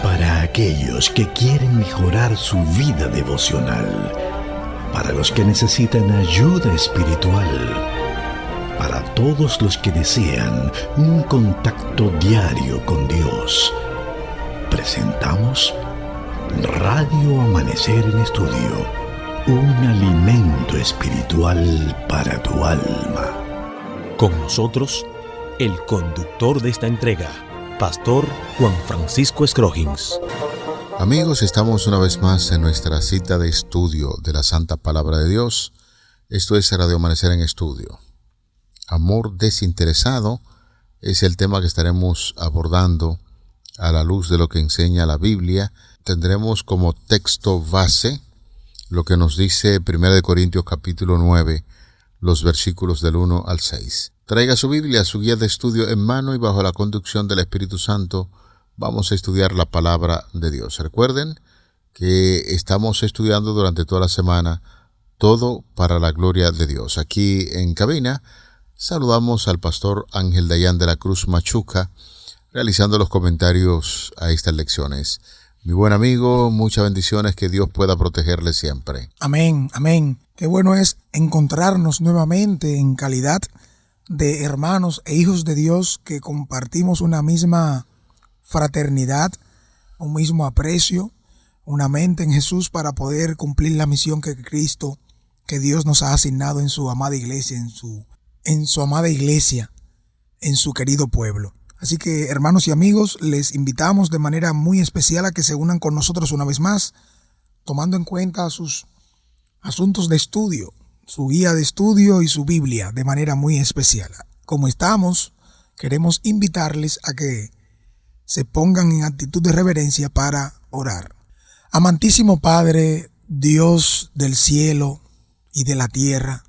Para aquellos que quieren mejorar su vida devocional, para los que necesitan ayuda espiritual, para todos los que desean un contacto diario con Dios, presentamos Radio Amanecer en Estudio, un alimento espiritual para tu alma. Con nosotros, el conductor de esta entrega, Pastor Juan Francisco Scroggins. Amigos, estamos una vez más en nuestra cita de estudio de la Santa Palabra de Dios. Esto es Radio Amanecer en Estudio. Amor desinteresado es el tema que estaremos abordando a la luz de lo que enseña la Biblia. Tendremos como texto base lo que nos dice 1 Corintios capítulo 9, los versículos del 1 al 6. Traiga su Biblia, su guía de estudio en mano y bajo la conducción del Espíritu Santo vamos a estudiar la palabra de Dios. Recuerden que estamos estudiando durante toda la semana todo para la gloria de Dios. Aquí en cabina saludamos al pastor Ángel Dayan de la Cruz Machuca, realizando los comentarios a estas lecciones. Mi buen amigo, muchas bendiciones, que Dios pueda protegerle siempre. Amén, amén. Qué bueno es encontrarnos nuevamente en calidad de hermanos e hijos de Dios que compartimos una misma fraternidad, un mismo aprecio, una mente en Jesús para poder cumplir la misión que Cristo, que Dios nos ha asignado en su amada iglesia, en su querido pueblo. Así que, hermanos y amigos, les invitamos de manera muy especial a que se unan con nosotros una vez más, tomando en cuenta sus asuntos de estudio, su guía de estudio y su Biblia de manera muy especial. Como estamos, queremos invitarles a que se pongan en actitud de reverencia para orar. Amantísimo Padre, Dios del cielo y de la tierra,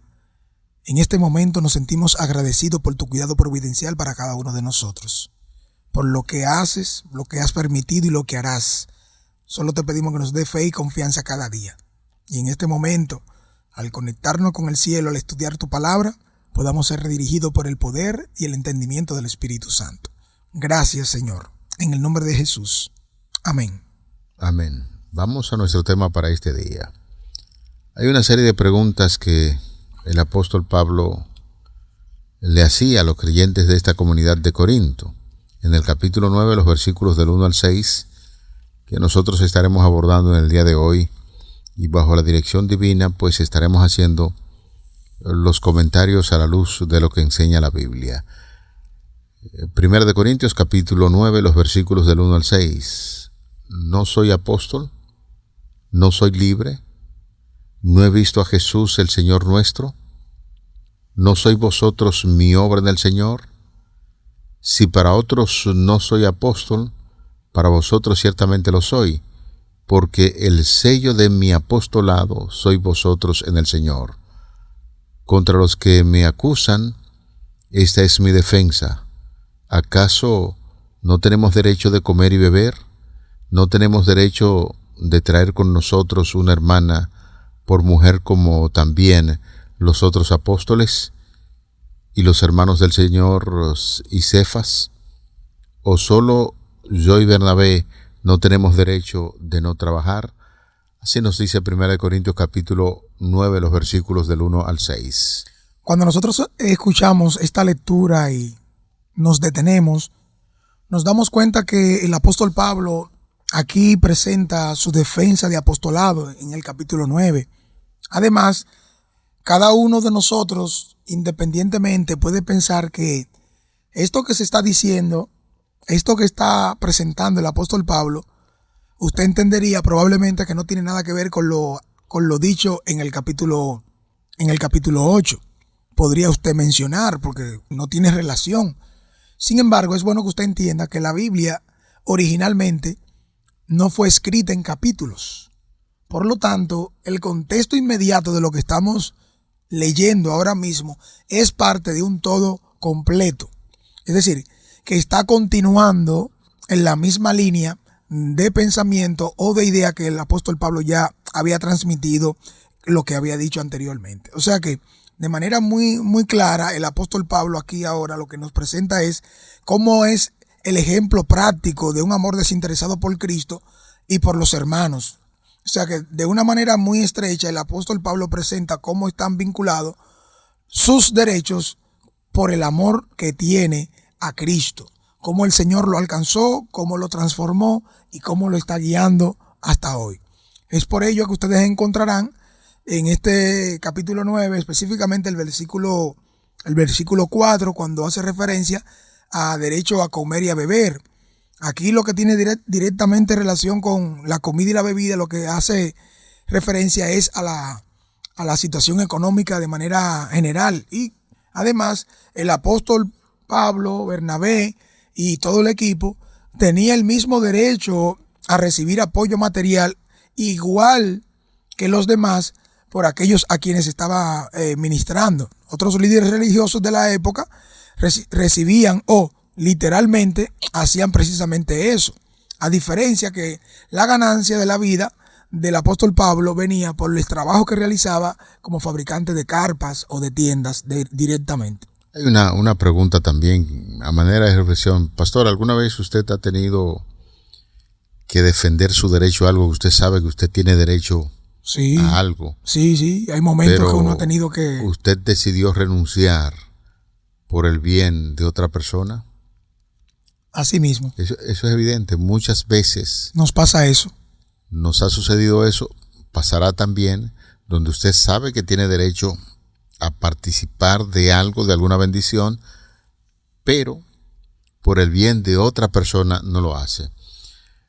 en este momento nos sentimos agradecidos por tu cuidado providencial para cada uno de nosotros, por lo que haces, lo que has permitido y lo que harás. Solo te pedimos que nos dé fe y confianza cada día. Y en este momento, al conectarnos con el cielo, al estudiar tu palabra, podamos ser redirigidos por el poder y el entendimiento del Espíritu Santo. Gracias, Señor. En el nombre de Jesús. Amén. Amén. Vamos a nuestro tema para este día. Hay una serie de preguntas que el apóstol Pablo le hacía a los creyentes de esta comunidad de Corinto. En el capítulo 9, los versículos del 1 al 6, que nosotros estaremos abordando en el día de hoy, y bajo la dirección divina, pues estaremos haciendo los comentarios a la luz de lo que enseña la Biblia. 1 Corintios capítulo 9, los versículos del 1 al 6. No soy apóstol, no soy libre, no he visto a Jesús el Señor nuestro, ¿no sois vosotros mi obra en el Señor? Si para otros no soy apóstol, para vosotros ciertamente lo soy, porque el sello de mi apostolado sois vosotros en el Señor. Contra los que me acusan, esta es mi defensa. ¿Acaso no tenemos derecho de comer y beber? ¿No tenemos derecho de traer con nosotros una hermana por mujer como también los otros apóstoles y los hermanos del Señor y Cefas? ¿O solo yo y Bernabé no tenemos derecho de no trabajar? Así nos dice 1 Corintios capítulo 9, los versículos del 1 al 6. Cuando nosotros escuchamos esta lectura y nos detenemos, nos damos cuenta que el apóstol Pablo aquí presenta su defensa de apostolado en el capítulo 9. Además, cada uno de nosotros, independientemente, puede pensar que esto que se está diciendo, esto que está presentando el apóstol Pablo, usted entendería probablemente que no tiene nada que ver con lo dicho en el capítulo 8. Podría usted mencionar porque no tiene relación. Sin embargo, es bueno que usted entienda que la Biblia originalmente no fue escrita en capítulos. Por lo tanto, el contexto inmediato de lo que estamos leyendo ahora mismo es parte de un todo completo. Es decir, que está continuando en la misma línea de pensamiento o de idea que el apóstol Pablo ya había transmitido, lo que había dicho anteriormente. O sea que de manera muy, muy clara, el apóstol Pablo aquí ahora lo que nos presenta es cómo es el ejemplo práctico de un amor desinteresado por Cristo y por los hermanos. O sea que de una manera muy estrecha el apóstol Pablo presenta cómo están vinculados sus derechos por el amor que tiene a Cristo, cómo el Señor lo alcanzó, cómo lo transformó y cómo lo está guiando hasta hoy. Es por ello que ustedes encontrarán en este capítulo 9, específicamente el versículo 4, cuando hace referencia a derecho a comer y a beber. Aquí lo que tiene directamente relación con la comida y la bebida, lo que hace referencia es a la situación económica de manera general. Y además, el apóstol Pablo, Bernabé y todo el equipo tenía el mismo derecho a recibir apoyo material igual que los demás por aquellos a quienes estaba ministrando. Otros líderes religiosos de la época recibían o literalmente hacían precisamente eso. A diferencia que la ganancia de la vida del apóstol Pablo venía por el trabajo que realizaba como fabricante de carpas o de tiendas directamente. Hay una pregunta también a manera de reflexión. Pastor, ¿alguna vez usted ha tenido que defender su derecho a algo que usted sabe que usted tiene derecho a algo? Sí, hay momentos que uno ha tenido que... ¿Usted decidió renunciar por el bien de otra persona? Así mismo. Eso es evidente. Muchas veces nos pasa eso. Nos ha sucedido eso. Pasará también donde usted sabe que tiene derecho a participar de algo, de alguna bendición, pero por el bien de otra persona no lo hace.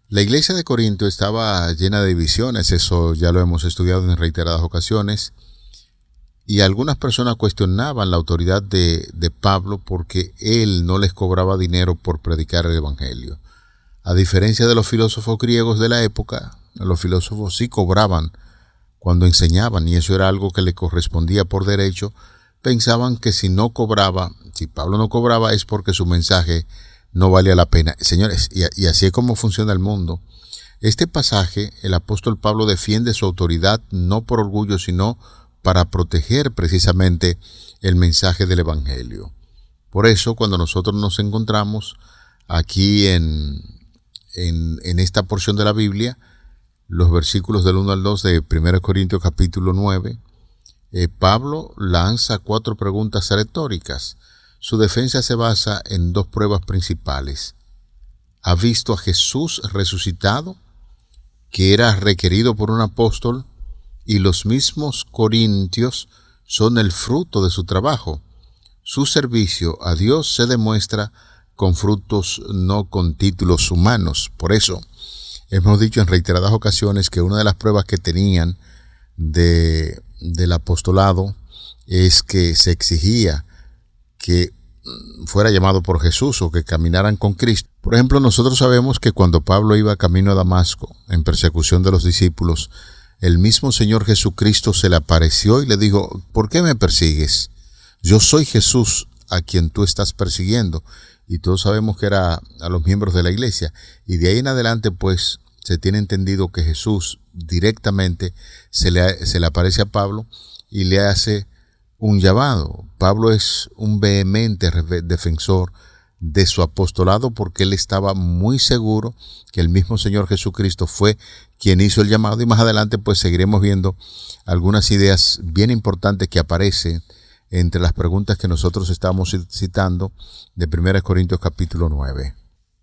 La iglesia de Corinto estaba llena de divisiones, eso ya lo hemos estudiado en reiteradas ocasiones, y algunas personas cuestionaban la autoridad de Pablo porque él no les cobraba dinero por predicar el evangelio. A diferencia de los filósofos griegos de la época, los filósofos sí cobraban cuando enseñaban, y eso era algo que le correspondía por derecho. Pensaban que si Pablo no cobraba es porque su mensaje no valía la pena. Señores, y así es como funciona el mundo. Este pasaje, el apóstol Pablo defiende su autoridad no por orgullo, sino para proteger precisamente el mensaje del evangelio. Por eso, cuando nosotros nos encontramos aquí en esta porción de la Biblia, los versículos del 1 al 2 de 1 Corintios capítulo 9, Pablo lanza 4 preguntas retóricas. Su defensa se basa en 2 pruebas principales. ¿Ha visto a Jesús resucitado, que era requerido por un apóstol, y los mismos corintios son el fruto de su trabajo? Su servicio a Dios se demuestra con frutos, no con títulos humanos. Por eso, hemos dicho en reiteradas ocasiones que una de las pruebas que tenían del apostolado es que se exigía que fuera llamado por Jesús o que caminaran con Cristo. Por ejemplo, nosotros sabemos que cuando Pablo iba camino a Damasco en persecución de los discípulos, el mismo Señor Jesucristo se le apareció y le dijo: ¿por qué me persigues? Yo soy Jesús a quien tú estás persiguiendo. Y todos sabemos que era a los miembros de la iglesia. Y de ahí en adelante, pues, se tiene entendido que Jesús directamente se le aparece a Pablo y le hace un llamado. Pablo es un vehemente defensor de su apostolado porque él estaba muy seguro que el mismo Señor Jesucristo fue quien hizo el llamado. Y más adelante, pues, seguiremos viendo algunas ideas bien importantes que aparecen entre las preguntas que nosotros estamos citando de 1 Corintios capítulo 9.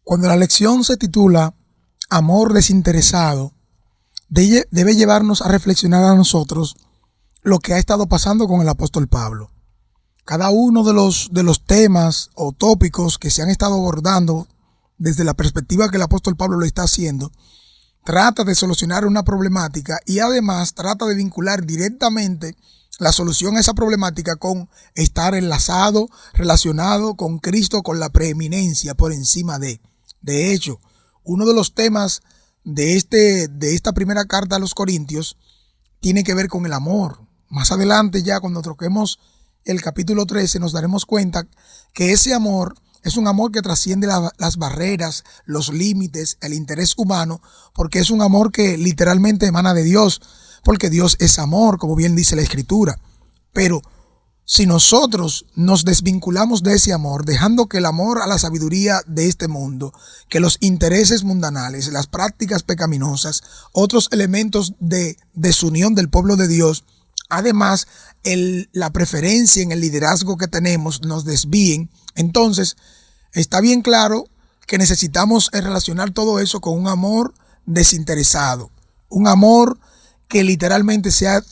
Cuando la lección se titula Amor desinteresado, debe llevarnos a reflexionar a nosotros lo que ha estado pasando con el apóstol Pablo. Cada uno de los temas o tópicos que se han estado abordando desde la perspectiva que el apóstol Pablo lo está haciendo, trata de solucionar una problemática y además trata de vincular directamente la solución a esa problemática con estar enlazado, relacionado con Cristo, con la preeminencia por encima de. De hecho, uno de los temas de esta primera carta a los Corintios tiene que ver con el amor. Más adelante, ya cuando toquemos el capítulo 13, nos daremos cuenta que ese amor es un amor que trasciende las barreras, los límites, el interés humano, porque es un amor que literalmente emana de Dios, porque Dios es amor, como bien dice la Escritura. Pero Si nosotros nos desvinculamos de ese amor, dejando que el amor a la sabiduría de este mundo, que los intereses mundanales, las prácticas pecaminosas, otros elementos de desunión del pueblo de Dios, además la preferencia en el liderazgo que tenemos, nos desvíen, entonces está bien claro que necesitamos relacionar todo eso con un amor desinteresado, un amor que literalmente sea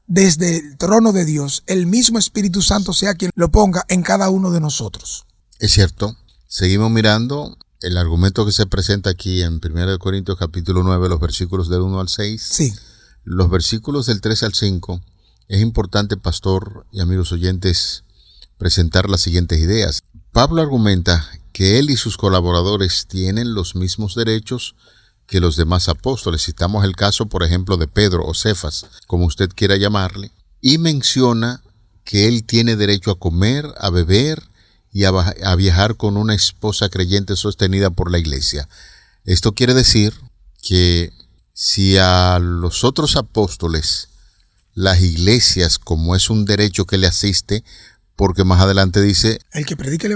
desde el trono de Dios, el mismo Espíritu Santo sea quien lo ponga en cada uno de nosotros. Es cierto. Seguimos mirando el argumento que se presenta aquí en 1 Corintios capítulo 9, los versículos del 1 al 6. Sí. Los versículos del 3 al 5, es importante, pastor y amigos oyentes, presentar las siguientes ideas. Pablo argumenta que él y sus colaboradores tienen los mismos derechos que los demás apóstoles. Citamos el caso, por ejemplo, de Pedro o Cefas, como usted quiera llamarle, y menciona que él tiene derecho a comer, a beber y a viajar con una esposa creyente sostenida por la iglesia. Esto quiere decir que si a los otros apóstoles, las iglesias, como es un derecho que le asiste, porque más adelante dice, el que predique el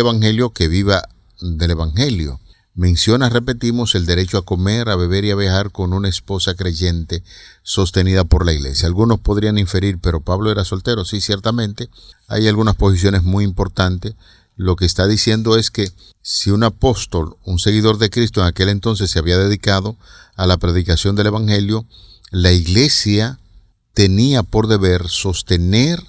evangelio, que viva del evangelio. Menciona, repetimos, el derecho a comer, a beber y a viajar con una esposa creyente sostenida por la iglesia. Algunos podrían inferir, pero Pablo era soltero. Sí, ciertamente, hay algunas posiciones muy importantes. Lo que está diciendo es que si un apóstol, un seguidor de Cristo en aquel entonces se había dedicado a la predicación del evangelio, la iglesia tenía por deber sostener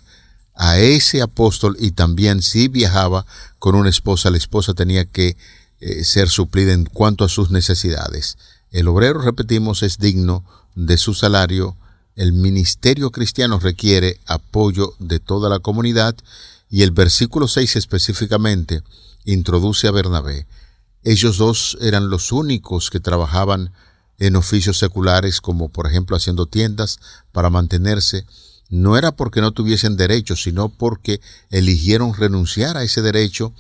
a ese apóstol, y también si viajaba con una esposa, la esposa tenía que ser suplida en cuanto a sus necesidades. El obrero, repetimos, es digno de su salario. El ministerio cristiano requiere apoyo de toda la comunidad, y el versículo 6 específicamente introduce a Bernabé. Ellos dos eran los únicos que trabajaban en oficios seculares, como por ejemplo haciendo tiendas para mantenerse. No era porque no tuviesen derecho, sino porque eligieron renunciar a ese derecho.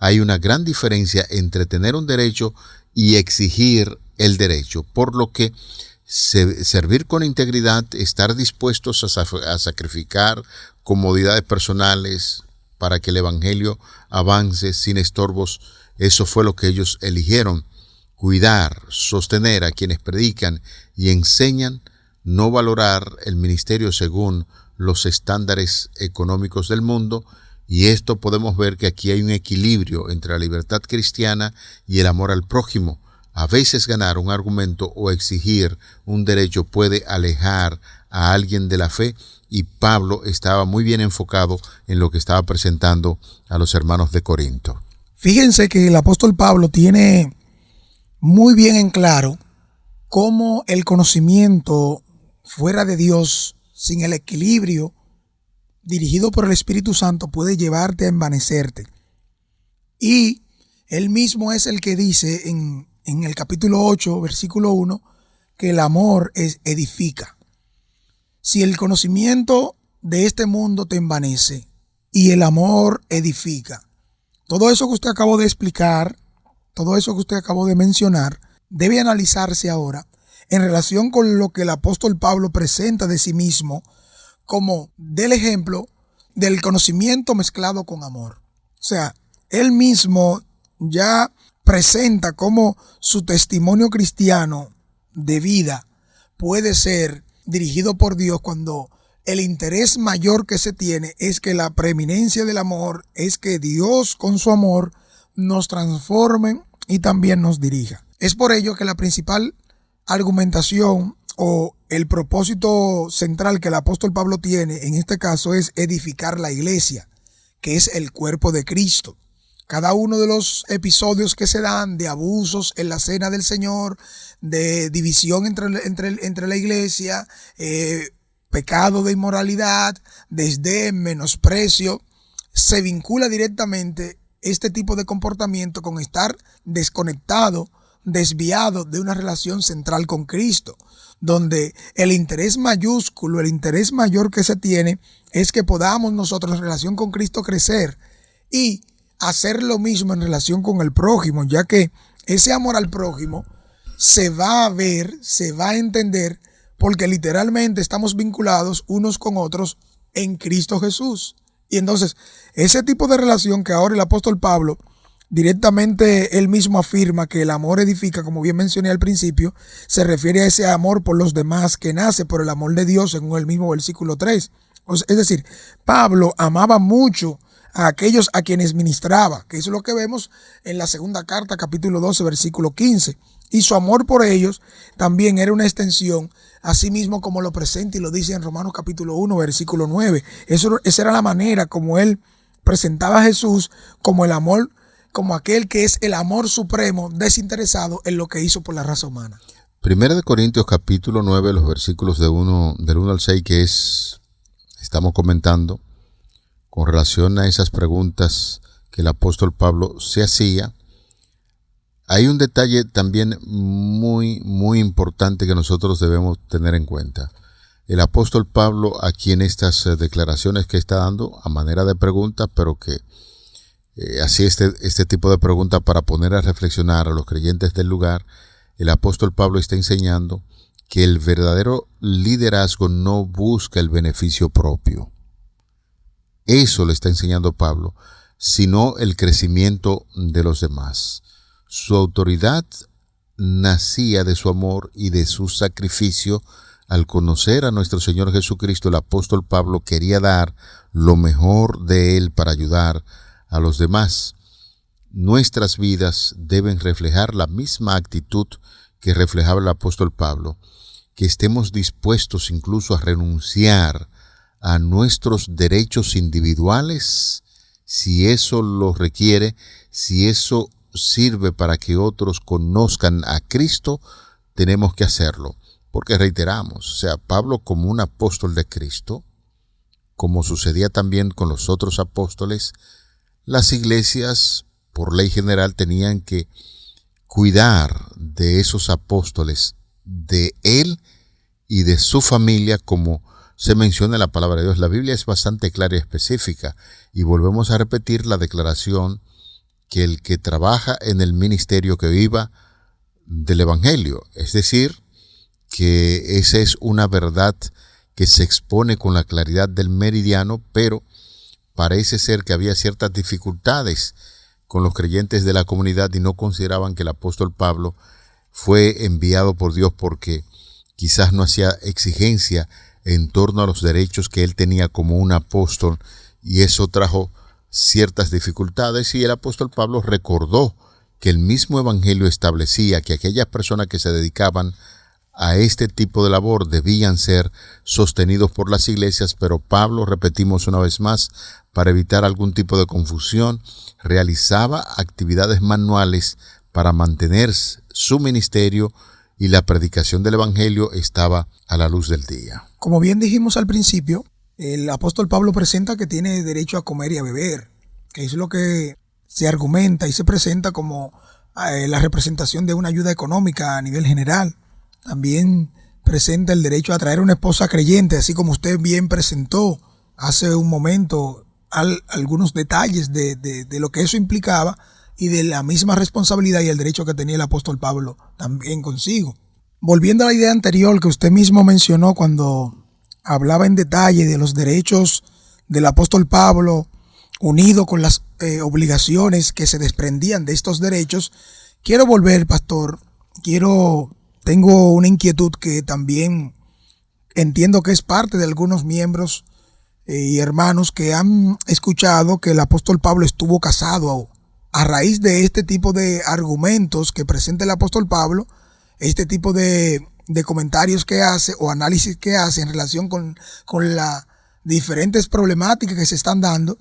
Hay una gran diferencia entre tener un derecho y exigir el derecho, por lo que servir con integridad, estar dispuestos a sacrificar comodidades personales para que el evangelio avance sin estorbos, eso fue lo que ellos eligieron. Cuidar, sostener a quienes predican y enseñan, no valorar el ministerio según los estándares económicos del mundo. Y esto podemos ver que aquí hay un equilibrio entre la libertad cristiana y el amor al prójimo. A veces ganar un argumento o exigir un derecho puede alejar a alguien de la fe, y Pablo estaba muy bien enfocado en lo que estaba presentando a los hermanos de Corinto. Fíjense que el apóstol Pablo tiene muy bien en claro cómo el conocimiento fuera de Dios, sin el equilibrio dirigido por el Espíritu Santo, puede llevarte a envanecerte. Y él mismo es el que dice en el capítulo 8, versículo 1, que el amor edifica. Si el conocimiento de este mundo te envanece y el amor edifica, todo eso que usted acabó de explicar, todo eso que usted acabó de mencionar, debe analizarse ahora en relación con lo que el apóstol Pablo presenta de sí mismo como del ejemplo del conocimiento mezclado con amor. O sea, él mismo ya presenta cómo su testimonio cristiano de vida puede ser dirigido por Dios cuando el interés mayor que se tiene es que la preeminencia del amor es que Dios con su amor nos transforme y también nos dirija. Es por ello que la principal argumentación o el propósito central que el apóstol Pablo tiene en este caso es edificar la iglesia, que es el cuerpo de Cristo. Cada uno de los episodios que se dan de abusos en la cena del Señor, de división entre la iglesia, pecado de inmoralidad, desdén, menosprecio, se vincula directamente este tipo de comportamiento con estar desconectado, desviado de una relación central con Cristo, donde el interés mayúsculo, el interés mayor que se tiene es que podamos nosotros en relación con Cristo crecer y hacer lo mismo en relación con el prójimo, ya que ese amor al prójimo se va a ver, se va a entender, porque literalmente estamos vinculados unos con otros en Cristo Jesús. Y entonces, ese tipo de relación que ahora el apóstol Pablo directamente él mismo afirma que el amor edifica, como bien mencioné al principio, se refiere a ese amor por los demás que nace por el amor de Dios, según el mismo versículo 3. Es decir, Pablo amaba mucho a aquellos a quienes ministraba, que eso es lo que vemos en la segunda carta, capítulo 12, versículo 15. Y su amor por ellos también era una extensión, así mismo como lo presenta y lo dice en Romanos capítulo 1, versículo 9. Esa era la manera como él presentaba a Jesús como el amor, como aquel que es el amor supremo, desinteresado en lo que hizo por la raza humana. Primera de Corintios capítulo 9, los versículos del 1 al 6, que estamos comentando con relación a esas preguntas que el apóstol Pablo se hacía. Hay un detalle también muy, muy importante que nosotros debemos tener en cuenta. El apóstol Pablo, aquí en estas declaraciones que está dando a manera de pregunta, pero que así este tipo de preguntas para poner a reflexionar a los creyentes del lugar, el apóstol Pablo está enseñando que el verdadero liderazgo no busca el beneficio propio. Eso le está enseñando Pablo, sino el crecimiento de los demás. Su autoridad nacía de su amor y de su sacrificio. Al conocer a nuestro Señor Jesucristo, el apóstol Pablo quería dar lo mejor de él para ayudar a los demás. Nuestras vidas deben reflejar la misma actitud que reflejaba el apóstol Pablo, que estemos dispuestos incluso a renunciar a nuestros derechos individuales, si eso lo requiere, si eso sirve para que otros conozcan a Cristo, tenemos que hacerlo. Porque reiteramos, o sea, Pablo como un apóstol de Cristo, como sucedía también con los otros apóstoles, las iglesias, por ley general, tenían que cuidar de esos apóstoles, de él y de su familia, como se menciona en la palabra de Dios. La Biblia es bastante clara y específica, y volvemos a repetir la declaración que el que trabaja en el ministerio que viva del Evangelio, es decir, que esa es una verdad que se expone con la claridad del meridiano, pero parece ser que había ciertas dificultades con los creyentes de la comunidad y no consideraban que el apóstol Pablo fue enviado por Dios porque quizás no hacía exigencia en torno a los derechos que él tenía como un apóstol, y eso trajo ciertas dificultades, y el apóstol Pablo recordó que el mismo evangelio establecía que aquellas personas que se dedicaban a este tipo de labor debían ser sostenidos por las iglesias, pero Pablo, repetimos una vez más, para evitar algún tipo de confusión, realizaba actividades manuales para mantener su ministerio, y la predicación del evangelio estaba a la luz del día. Como bien dijimos al principio, el apóstol Pablo presenta que tiene derecho a comer y a beber, que es lo que se argumenta y se presenta como la representación de una ayuda económica a nivel general. También presenta el derecho a traer una esposa creyente, así como usted bien presentó hace un momento algunos detalles de lo que eso implicaba y de la misma responsabilidad y el derecho que tenía el apóstol Pablo también consigo. Volviendo a la idea anterior que usted mismo mencionó cuando hablaba en detalle de los derechos del apóstol Pablo unido con las obligaciones que se desprendían de estos derechos, quiero volver, pastor, tengo una inquietud que también entiendo que es parte de algunos miembros y hermanos que han escuchado que el apóstol Pablo estuvo casado. A raíz de este tipo de argumentos que presenta el apóstol Pablo, este tipo de comentarios que hace o análisis que hace en relación con las diferentes problemáticas que se están dando,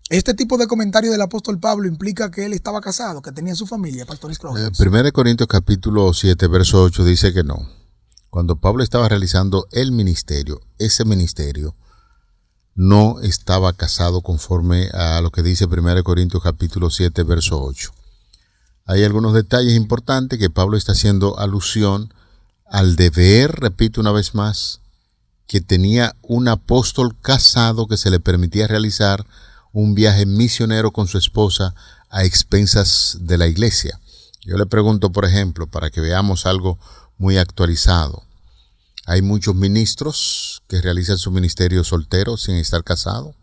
este tipo de comentario del apóstol Pablo implica que él estaba casado, que tenía su familia, pastor Scrooge. 1 Corintios capítulo 7, verso 8 dice que no. Cuando Pablo estaba realizando el ministerio, ese ministerio no estaba casado conforme a lo que dice 1 Corintios capítulo 7, verso 8. Hay algunos detalles importantes que Pablo está haciendo alusión al deber, repito una vez más, que tenía un apóstol casado que se le permitía realizar un viaje misionero con su esposa a expensas de la iglesia. Yo le pregunto, por ejemplo, para que veamos algo muy actualizado, Hay muchos ministros que realizan su ministerio solteros sin estar casados.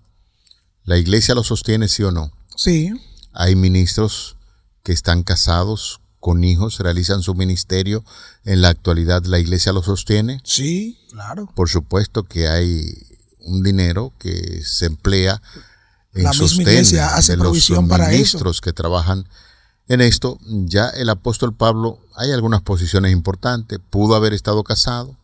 ¿La iglesia lo sostiene, sí o no? Sí. Hay ministros que están casados con hijos, realizan su ministerio. En la actualidad, ¿la iglesia lo sostiene? Sí, claro. Por supuesto que hay un dinero que se emplea en la misma sostén iglesia hace de provisión los para ministros que trabajan en esto. Ya el apóstol Pablo, hay algunas posiciones importantes, pudo haber estado casado,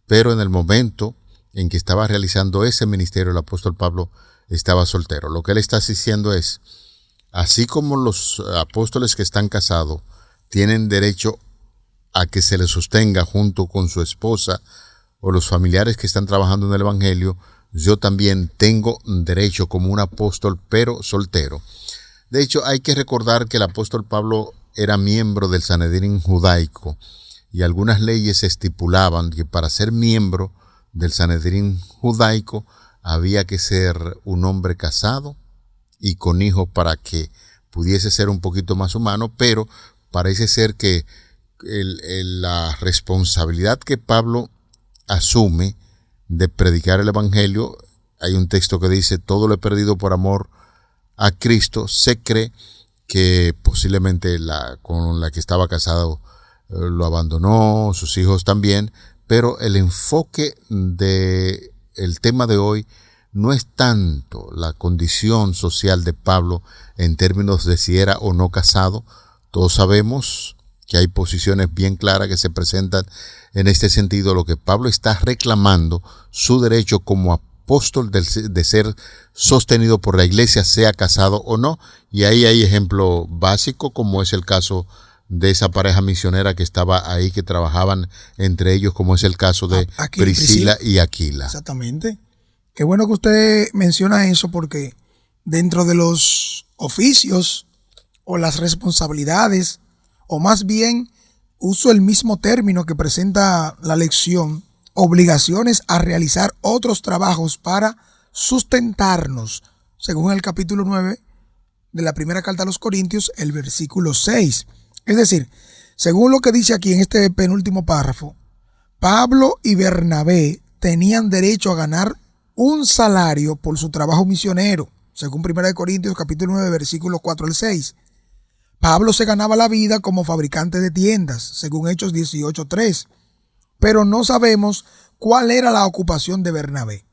pero en el momento en que estaba realizando ese ministerio, el apóstol Pablo estaba soltero. Lo que él está diciendo es, así como los apóstoles que están casados tienen derecho a que se les sostenga junto con su esposa o los familiares que están trabajando en el evangelio, yo también tengo derecho como un apóstol, pero soltero. De hecho, hay que recordar que el apóstol Pablo era miembro del Sanedrín judaico y algunas leyes estipulaban que para ser miembro del Sanedrín judaico había que ser un hombre casado y con hijos para que pudiese ser un poquito más humano, pero parece ser que la responsabilidad que Pablo asume de predicar el evangelio, hay un texto que dice, todo lo he perdido por amor a Cristo. Se cree que posiblemente con la que estaba casado lo abandonó, sus hijos también, pero el enfoque del tema de hoy no es tanto la condición social de Pablo en términos de si era o no casado. Todos sabemos que hay posiciones bien claras que se presentan en este sentido. Lo que Pablo está reclamando, su derecho como apóstol de ser sostenido por la iglesia, sea casado o no. Y ahí hay ejemplo básico, como es el caso de esa pareja misionera que estaba ahí, que trabajaban entre ellos, como es el caso de Priscila y Aquila. Exactamente. Qué bueno que usted menciona eso, porque dentro de los oficios o las responsabilidades, o más bien uso el mismo término que presenta la lección, obligaciones a realizar otros trabajos para sustentarnos, según el capítulo 9 de la primera carta a los Corintios, el versículo 6. Es decir, según lo que dice aquí en este penúltimo párrafo, Pablo y Bernabé tenían derecho a ganar un salario por su trabajo misionero, según 1 Corintios capítulo 9, versículos 4 al 6. Pablo se ganaba la vida como fabricante de tiendas, según Hechos 18:3, pero no sabemos cuál era la ocupación de Bernabé.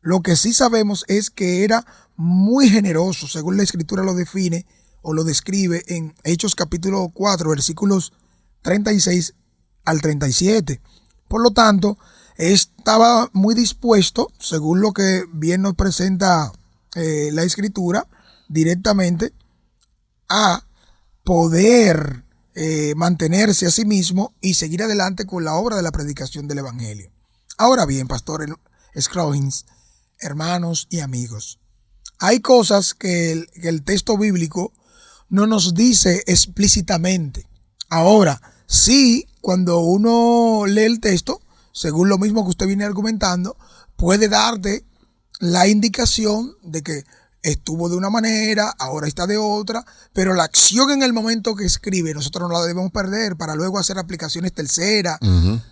Lo que sí sabemos es que era muy generoso, según la Escritura lo define o lo describe en Hechos capítulo 4, versículos 36 al 37. Por lo tanto, estaba muy dispuesto, según lo que bien nos presenta la Escritura, directamente a poder mantenerse a sí mismo y seguir adelante con la obra de la predicación del Evangelio. Ahora bien, Pastor Scroggins, hermanos y amigos, hay cosas que el texto bíblico no nos dice explícitamente. Ahora, sí, cuando uno lee el texto, según lo mismo que usted viene argumentando, puede darte la indicación de que estuvo de una manera, ahora está de otra, pero la acción en el momento que escribe, nosotros no la debemos perder para luego hacer aplicaciones terceras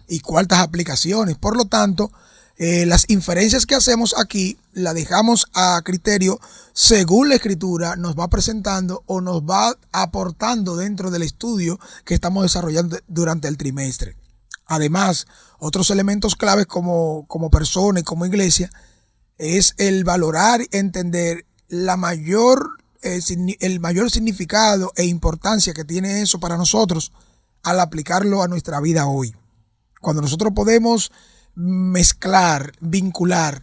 y cuartas aplicaciones. Por lo tanto, las inferencias que hacemos aquí las dejamos a criterio según la Escritura nos va presentando o nos va aportando dentro del estudio que estamos desarrollando durante el trimestre. Además, otros elementos claves como persona y como iglesia es el valorar y entender el mayor significado e importancia que tiene eso para nosotros al aplicarlo a nuestra vida hoy. Cuando nosotros podemos mezclar, vincular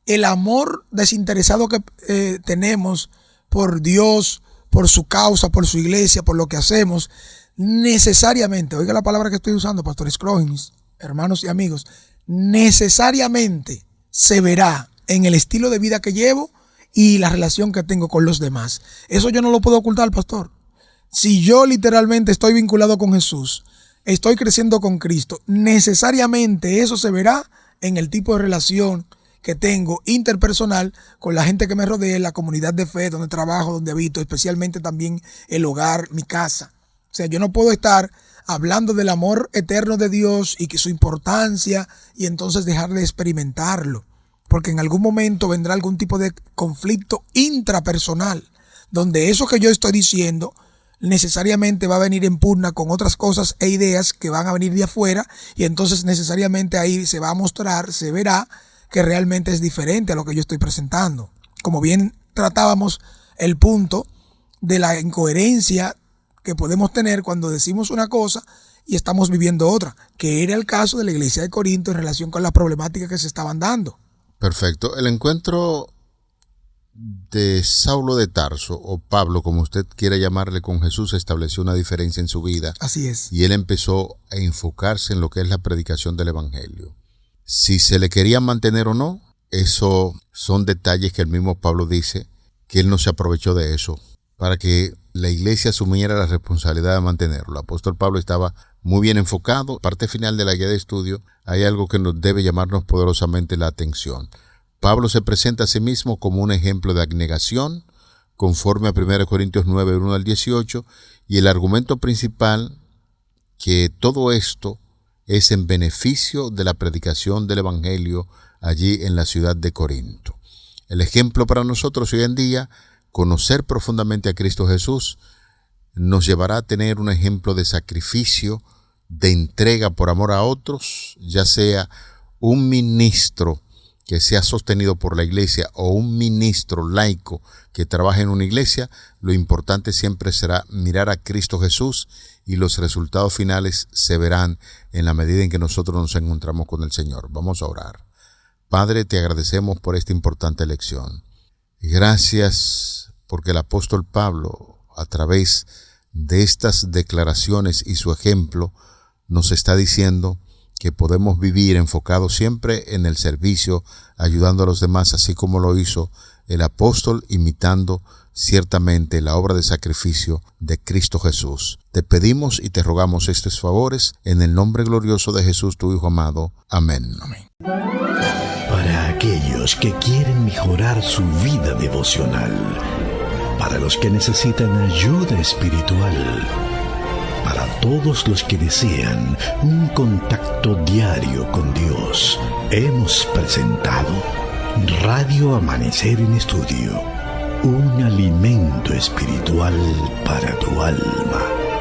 el amor desinteresado que tenemos por Dios, por su causa, por su iglesia, por lo que hacemos, necesariamente, oiga la palabra que estoy usando, Pastor Scroggins, hermanos y amigos, necesariamente se verá en el estilo de vida que llevo y la relación que tengo con los demás. Eso yo no lo puedo ocultar, pastor. Si yo literalmente estoy vinculado con Jesús, estoy creciendo con Cristo, necesariamente eso se verá en el tipo de relación que tengo interpersonal con la gente que me rodea, la comunidad de fe, donde trabajo, donde habito, especialmente también el hogar, mi casa. O sea, yo no puedo estar hablando del amor eterno de Dios y que su importancia, y entonces dejar de experimentarlo, porque en algún momento vendrá algún tipo de conflicto intrapersonal, donde eso que yo estoy diciendo necesariamente va a venir en pugna con otras cosas e ideas que van a venir de afuera, y entonces necesariamente ahí se va a mostrar, se verá que realmente es diferente a lo que yo estoy presentando. Como bien tratábamos el punto de la incoherencia que podemos tener cuando decimos una cosa y estamos viviendo otra, que era el caso de la iglesia de Corinto en relación con las problemáticas que se estaban dando. Perfecto. El encuentro de Saulo de Tarso, o Pablo, como usted quiera llamarle, con Jesús estableció una diferencia en su vida. Así es. Y él empezó a enfocarse en lo que es la predicación del evangelio. Si se le quería mantener o no, eso son detalles que el mismo Pablo dice que él no se aprovechó de eso para que la iglesia asumiera la responsabilidad de mantenerlo. El apóstol Pablo estaba muy bien enfocado. Parte final de la guía de estudio hay algo que nos debe llamarnos poderosamente la atención. Pablo se presenta a sí mismo como un ejemplo de abnegación, conforme a 1 Corintios 9, 1 al 18, y el argumento principal que todo esto es en beneficio de la predicación del evangelio allí en la ciudad de Corinto. El ejemplo para nosotros hoy en día, conocer profundamente a Cristo Jesús, nos llevará a tener un ejemplo de sacrificio, de entrega por amor a otros, ya sea un ministro que sea sostenido por la iglesia o un ministro laico que trabaje en una iglesia. Lo importante siempre será mirar a Cristo Jesús, y los resultados finales se verán en la medida en que nosotros nos encontramos con el Señor. Vamos a orar. Padre, te agradecemos por esta importante lección. Gracias porque el apóstol Pablo, a través de estas declaraciones y su ejemplo, nos está diciendo que podemos vivir enfocados siempre en el servicio, ayudando a los demás, así como lo hizo el apóstol, imitando ciertamente la obra de sacrificio de Cristo Jesús. Te pedimos y te rogamos estos favores en el nombre glorioso de Jesús, tu Hijo amado. Amén. Amén. Para aquellos que quieren mejorar su vida devocional, para los que necesitan ayuda espiritual, para todos los que desean un contacto diario con Dios, hemos presentado Radio Amanecer en Estudio, un alimento espiritual para tu alma.